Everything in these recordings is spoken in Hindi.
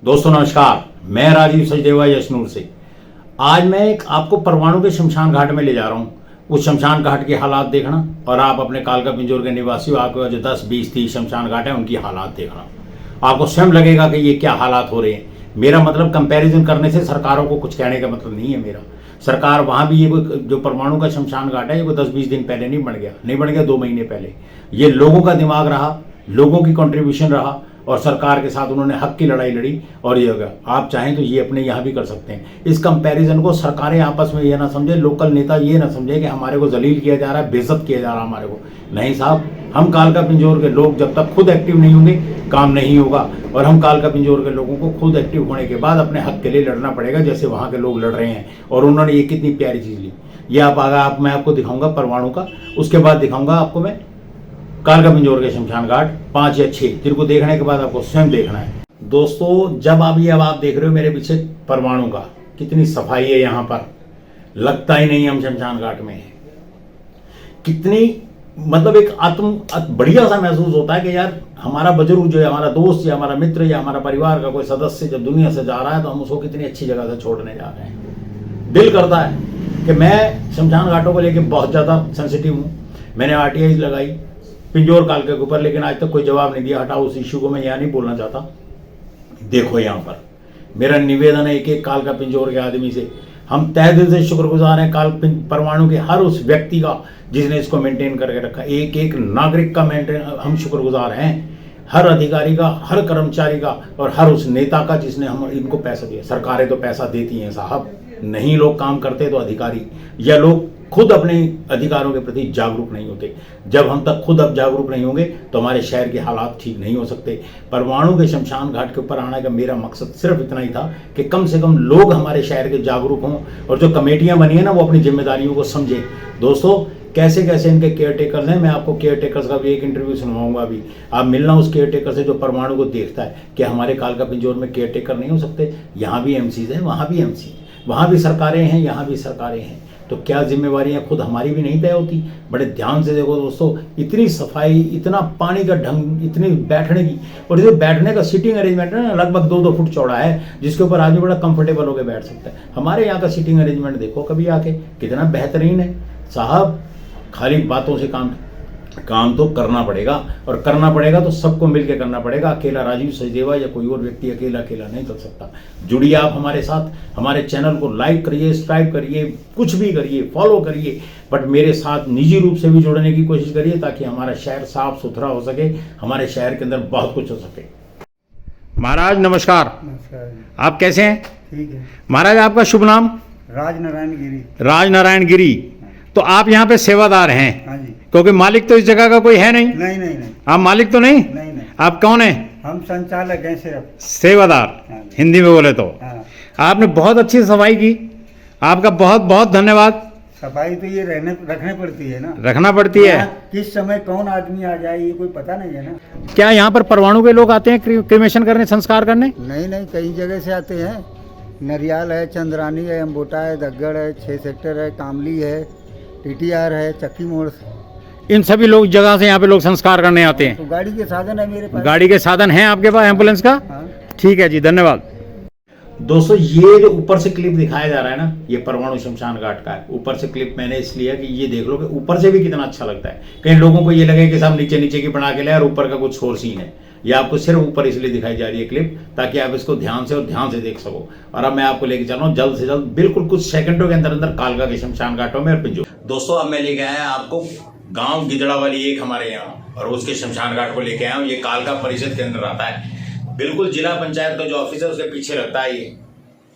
दोस्तों नमस्कार, मैं राजीव सचदेवा यशनूर से। आज मैं एक आपको परवाणु के शमशान घाट में ले जा रहा हूँ। उस शमशान घाट के हालात देखना और आप अपने कालका पिंजौर के निवासी हो, आपके जो 10, 20, 30 शमशान घाट है उनकी हालात देखना। आपको स्वयं लगेगा कि ये क्या हालात हो रहे हैं। मेरा मतलब कंपैरिजन करने से सरकारों को कुछ कहने का मतलब नहीं है मेरा। सरकार वहाँ भी ये जो परवाणु का शमशान घाट है, ये कोई 10-20 दिन पहले नहीं बन गया 2 महीने पहले। ये लोगों का दिमाग रहा, लोगों की कंट्रीब्यूशन रहा और सरकार के साथ उन्होंने हक की लड़ाई लड़ी और ये होगा। आप चाहें तो ये अपने यहाँ भी कर सकते हैं। इस कंपैरिजन को सरकारें आपस में ये ना समझे, लोकल नेता ये ना समझे कि हमारे को जलील किया जा रहा है, बेइज्जत किया जा रहा है हमारे को। नहीं साहब, हम कालका पिंजौर के लोग जब तक खुद एक्टिव नहीं होंगे काम नहीं होगा। और हम कालका पिंजौर के लोगों को खुद एक्टिव होने के बाद अपने हक के लिए लड़ना पड़ेगा, जैसे वहाँ के लोग लड़ रहे हैं। और उन्होंने ये कितनी प्यारी चीज़ ली। ये मैं आपको दिखाऊंगा परवाणु का, उसके बाद दिखाऊंगा आपको मैं कालका पिंजौर के शमशान घाट 5 या 6, जिनको देखने के बाद आपको स्वयं देखना है। दोस्तों जब आप देख रहे हो मेरे पीछे परवाणु का, कितनी सफाई है यहाँ पर, लगता ही नहीं हम शमशान घाट में हैं। कितनी मतलब एक बढ़िया सा महसूस होता है कि यार हमारा बुजुर्ग जो है, हमारा दोस्त या हमारा मित्र या हमारा परिवार का कोई सदस्य जब दुनिया से जा रहा है तो हम उसको कितनी अच्छी जगह से छोड़ने जा रहे हैं। दिल करता है कि मैं शमशान घाटों को लेकर बहुत ज़्यादा सेंसिटिव हूँ। मैंने RTI लगाई पिंजौर कालके के ऊपर, लेकिन आज तक कोई जवाब नहीं दिया। हटाओ उस इश्यू को, मैं यहाँ नहीं बोलना चाहता। देखो यहाँ पर मेरा निवेदन है एक कालका पिंजौर के आदमी से, हम तहे दिल से शुक्रगुजार हैं परवाणु के हर उस व्यक्ति का जिसने इसको मेंटेन करके रखा। एक नागरिक का हम शुक्रगुजार हैं, हर अधिकारी का, हर कर्मचारी का और हर उस नेता का जिसने हम इनको पैसा दिया। सरकारें तो पैसा देती हैं साहब, नहीं लोग काम करते तो अधिकारी या लोग खुद अपने अधिकारों के प्रति जागरूक नहीं होते। जब हम तक खुद अब जागरूक नहीं होंगे तो हमारे शहर के हालात ठीक नहीं हो सकते। परवाणु के शमशान घाट के ऊपर आने का मेरा मकसद सिर्फ इतना ही था कि कम से कम लोग हमारे शहर के जागरूक हों और जो कमेटियां बनी है ना वो अपनी जिम्मेदारियों को समझें। दोस्तों कैसे कैसे इनके केयर टेकर्स हैं, मैं आपको केयर टेकर्स का भी एक इंटरव्यू सुनवाऊंगा अभी। आप मिलना उस केयर टेकर से जो परवाणु को देखता है कि हमारे कालका पिंजौर में केयर टेकर नहीं हो सकते। यहाँ भी MCs हैं, वहाँ भी MC, वहाँ भी सरकारें हैं, यहाँ भी सरकारें हैं। तो क्या जिम्मेवारियां खुद हमारी भी नहीं तय होती? बड़े ध्यान से देखो दोस्तों, इतनी सफाई, इतना पानी का ढंग, इतनी बैठने की, और इसे बैठने का सीटिंग अरेंजमेंट है ना, लगभग 2-2 फुट चौड़ा है, जिसके ऊपर आदमी बड़ा कंफर्टेबल होकर बैठ सकता है। हमारे यहाँ का सीटिंग अरेंजमेंट देखो कभी आके, कितना बेहतरीन है साहब। खाली बातों से काम तो करना पड़ेगा, और करना पड़ेगा तो सबको मिलकर करना पड़ेगा। अकेला राजीव सचदेवा या कोई और व्यक्ति अकेला नहीं कर सकता। जुड़िए आप हमारे साथ, हमारे चैनल को लाइक करिए, सब्सक्राइब करिए, कुछ भी करिए, फॉलो करिए, बट मेरे साथ निजी रूप से भी जुड़ने की कोशिश करिए ताकि हमारा शहर साफ सुथरा हो सके, हमारे शहर के अंदर बहुत कुछ हो सके। महाराज नमस्कार। नमस्कार। आप कैसे हैं? ठीक है महाराज, आपका शुभ नाम? राजनारायण गिरी। राजनारायण गिरी। तो आप यहाँ पे सेवादार हैं? हाँ जी। क्योंकि मालिक तो इस जगह का कोई है नहीं। नहीं। आप मालिक तो नहीं? नहीं। आप कौन हैं? हम संचालक हैं सिर्फ। सेवादार। हाँ। हिंदी में बोले तो। हाँ। आपने बहुत अच्छी सफाई की, आपका बहुत बहुत धन्यवाद। सफाई तो ये रखने पड़ती है ना, रखना पड़ती है। किस समय कौन आदमी आ जाए ये कोई पता नहीं है ना। क्या यहाँ पर परवाणु के लोग आते हैं क्रिमेशन करने, संस्कार करने? नहीं, कई जगह से आते हैं। नरियाल है, चंद्रानी है, अम्बोटा है, दग्गड़ है, 6 सेक्टर है, कामली है, TTR है, चक्की मोड़। इन सभी लोग जगह से यहाँ पे लोग संस्कार करने आते हैं। तो गाड़ी के साधन है मेरे पास। गाड़ी के साधन हैं आपके पास, एम्बुलेंस का? हाँ। ठीक है जी, धन्यवाद। दोस्तों ये जो ऊपर से क्लिप दिखाया जा रहा है ना, ये परवाणु शमशान घाट का है। ऊपर से क्लिप मैंने इसलिए कि ये देख लो कि ऊपर से भी कितना अच्छा लगता है। कई लोगों को ये लगे कि सब नीचे की बना के ले और ऊपर का कुछ और सीन है। ये आपको सिर्फ ऊपर इसलिए दिखाई जा रही है क्लिप ताकि आप इसको ध्यान से देख सको। और अब मैं आपको लेके चल रहा हूँ जल्द से जल्द, बिल्कुल कुछ सेकंडों के अंदर कालका के शमशान घाटों में और पिंजौर। दोस्तों अब मैं लेके आया आपको गांव गिदड़ा वाली एक हमारे यहाँ, और उसके शमशान घाट को लेके आया हूँ। ये कालका परिषद के अंदर आता है, बिल्कुल जिला पंचायत का जो ऑफिस है उसके पीछे लगता है ये।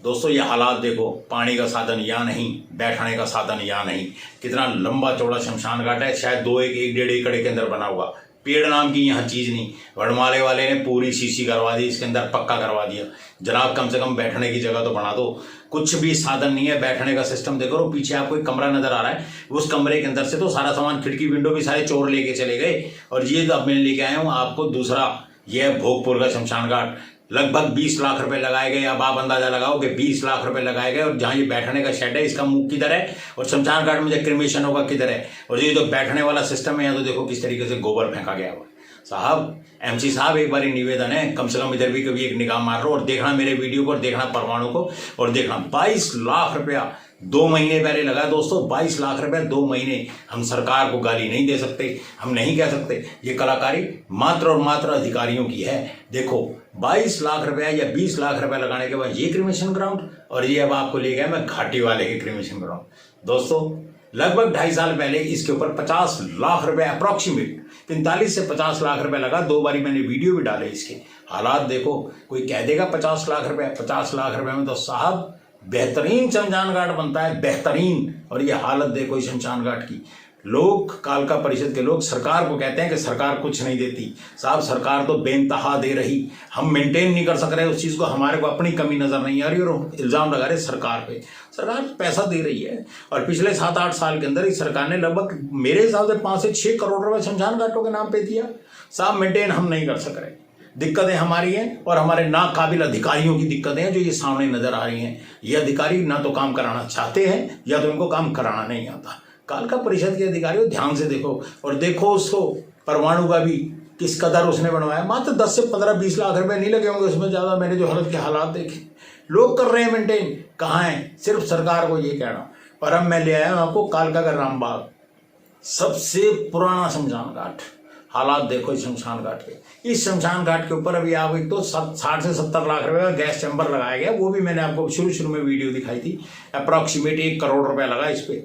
दोस्तों ये हालात देखो, पानी का साधन या नहीं, बैठने का साधन या नहीं। कितना लंबा चौड़ा शमशान घाट है, शायद 1.5 एकड़ के अंदर बना हुआ। पेड़ नाम की यहाँ चीज नहीं। वनमाले वाले ने पूरी सीसी करवा दी, इसके अंदर पक्का करवा दिया। जनाब कम से कम बैठने की जगह तो बना दो। कुछ भी साधन नहीं है, बैठने का सिस्टम देखो। और पीछे आपको एक कमरा नजर आ रहा है, उस कमरे के अंदर से तो सारा सामान, खिड़की विंडो भी सारे चोर लेके चले गए। और ये अब मैं लेके आया हूँ आपको दूसरा, यह भोगपुर का शमशान घाट। लगभग 20 लाख रुपए लगाए गए। अब आप अंदाजा लगाओ कि 20 लाख रुपए लगाए गए, और जहाँ ये बैठने का शेड है इसका मुंह किधर है, और शमशान घाट में जो क्रिमेशन होगा किधर है, और ये जो बैठने वाला सिस्टम है यहाँ तो देखो किस तरीके से गोबर फेंका गया हुआ। साहब एमसी साहब, एक बारी निवेदन है, कम से कम इधर भी कभी एक निगाह मार लो और देखना मेरे वीडियो को और देखना परमाणु को और देखना 22 लाख रुपया 2 महीने पहले लगा दोस्तों। 22 लाख रुपया 2 महीने। हम सरकार को गाली नहीं दे सकते, हम नहीं कह सकते, ये कलाकारी मात्र और मात्र अधिकारियों की है। देखो 22 लाख रुपया या 20 लाख रुपया लगाने के बाद ये क्रिमेशन ग्राउंड, और ये अब आपको ले गया मैं घाटी वाले के क्रिमेशन ग्राउंड। दोस्तों लगभग 2.5 साल पहले इसके ऊपर 50 लाख रुपया अप्रॉक्सीमेट 45 से 50 लाख रुपया लगा। 2 बारी मैंने वीडियो भी डाले इसके। हालात देखो, कोई कह देगा 50 लाख रुपया, 50 लाख रुपये में तो साहब बेहतरीन शमशान घाट बनता है, बेहतरीन। और ये हालत देखो इस शमशान घाट की। लोग, कालका परिषद के लोग सरकार को कहते हैं कि सरकार कुछ नहीं देती। साहब सरकार तो बेइंतहा दे रही, हम मेंटेन नहीं कर सक रहे उस चीज़ को, हमारे को अपनी कमी नज़र नहीं आ रही और इल्ज़ाम लगा रहे सरकार पे। सरकार पैसा दे रही है और पिछले 7-8 साल के अंदर इस सरकार ने लगभग मेरे हिसाब से 5 से 6 करोड़ रुपये शमशान घाटों के नाम पे दिया। साहब मेंटेन हम नहीं कर सक रहे, दिक्कतें हमारी हैं और हमारे नाकाबिल अधिकारियों की दिक्कतें हैं जो ये सामने नजर आ रही हैं। ये अधिकारी ना तो काम कराना चाहते हैं या तो इनको काम कराना नहीं आता। कालका परिषद के अधिकारियों ध्यान से देखो और देखो उसको परमाणु का भी किस कदर उसने बनवाया। मात्र 10 से 15-20 लाख रुपए नहीं लगे होंगे उसमें ज़्यादा। मैंने जो हालत के हालात देखे, लोग कर रहे हैं मेंटेन, कहाँ है, सिर्फ सरकार को ये कहना। पर अब मैं ले आया हूँ आपको कालका का रामबाग, सबसे पुराना शमशान घाट। हालात देखो इस शमशान घाट के। इस शमशान घाट के ऊपर अभी आप एक तो 60 से 70 लाख रुपए का गैस चैम्बर लगाया गया, वो भी मैंने आपको शुरू में वीडियो दिखाई थी। अप्रॉक्सीमेट 1 करोड़ रुपया लगा इस पे।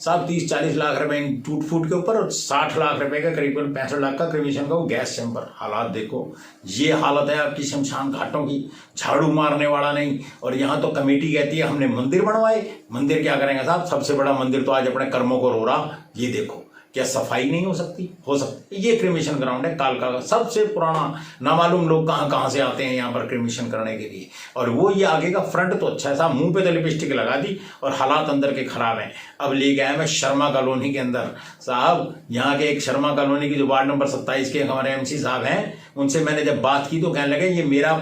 साहब 30-40 लाख रुपए टूट फूट के ऊपर और 60 लाख रुपए का करीबन 65 लाख का क्रिमेशन का वो गैस चैम्बर। हालात देखो, ये हालत है आपकी शमशान घाटों की। झाड़ू मारने वाला नहीं। और यहाँ तो कमेटी कहती है हमने मंदिर बनवाए। मंदिर क्या करेंगे साहब, सबसे बड़ा मंदिर तो आज अपने कर्मों को रो रहा। ये देखो, क्या सफाई नहीं हो सकती? हो सकती। ये क्रिमेशन ग्राउंड है कालका का, सबसे पुराना। ना मालूम लोग कहाँ से आते हैं यहाँ पर क्रिमेशन करने के लिए। और वो ये आगे का फ्रंट तो अच्छा है साहब, मुंह पे तो लिपस्टिक लगा दी और हालात अंदर के खराब हैं। अब ले गया मैं शर्मा कॉलोनी के अंदर। साहब यहाँ के एक शर्मा कॉलोनी की जो वार्ड नंबर 27 के हमारे एमसी साहब हैं, उनसे मैंने जब बात की तो कहने लगे ये मेरा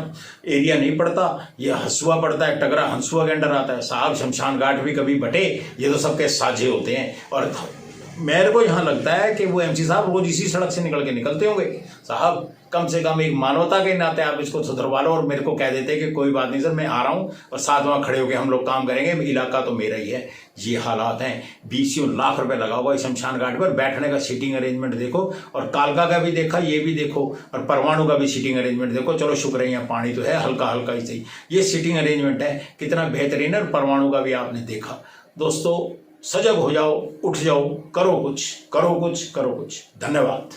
एरिया नहीं पड़ता, ये हंसुआ पड़ता है, टगरा हंसुआ के अंडर आता है। साहब शमशान घाट भी कभी बटे, ये तो सबके साझे होते हैं। और मेरे को यहाँ लगता है कि वो एमसी साहब रोज इसी सड़क से निकलते होंगे। साहब कम से कम एक मानवता के नाते आप इसको सुधरवा लो और मेरे को कह देते कि कोई बात नहीं सर, मैं आ रहा हूँ और साथ वहाँ खड़े होकर हम लोग काम करेंगे, इलाका तो मेरा ही है। ये हालात हैं। 20 लाख रुपए लगा हुआ इस शमशान घाट पर। बैठने का सीटिंग अरेंजमेंट देखो, और कालका का भी देखा, ये भी देखो, और परमाणु का भी सीटिंग अरेंजमेंट देखो। चलो शुक्र है यहाँ पानी तो है, हल्का हल्का ही सही। ये सीटिंग अरेंजमेंट है, कितना बेहतरीन है। और परमाणु का भी आपने देखा। दोस्तों सजग हो जाओ, उठ जाओ, करो कुछ, करो कुछ, करो कुछ। धन्यवाद।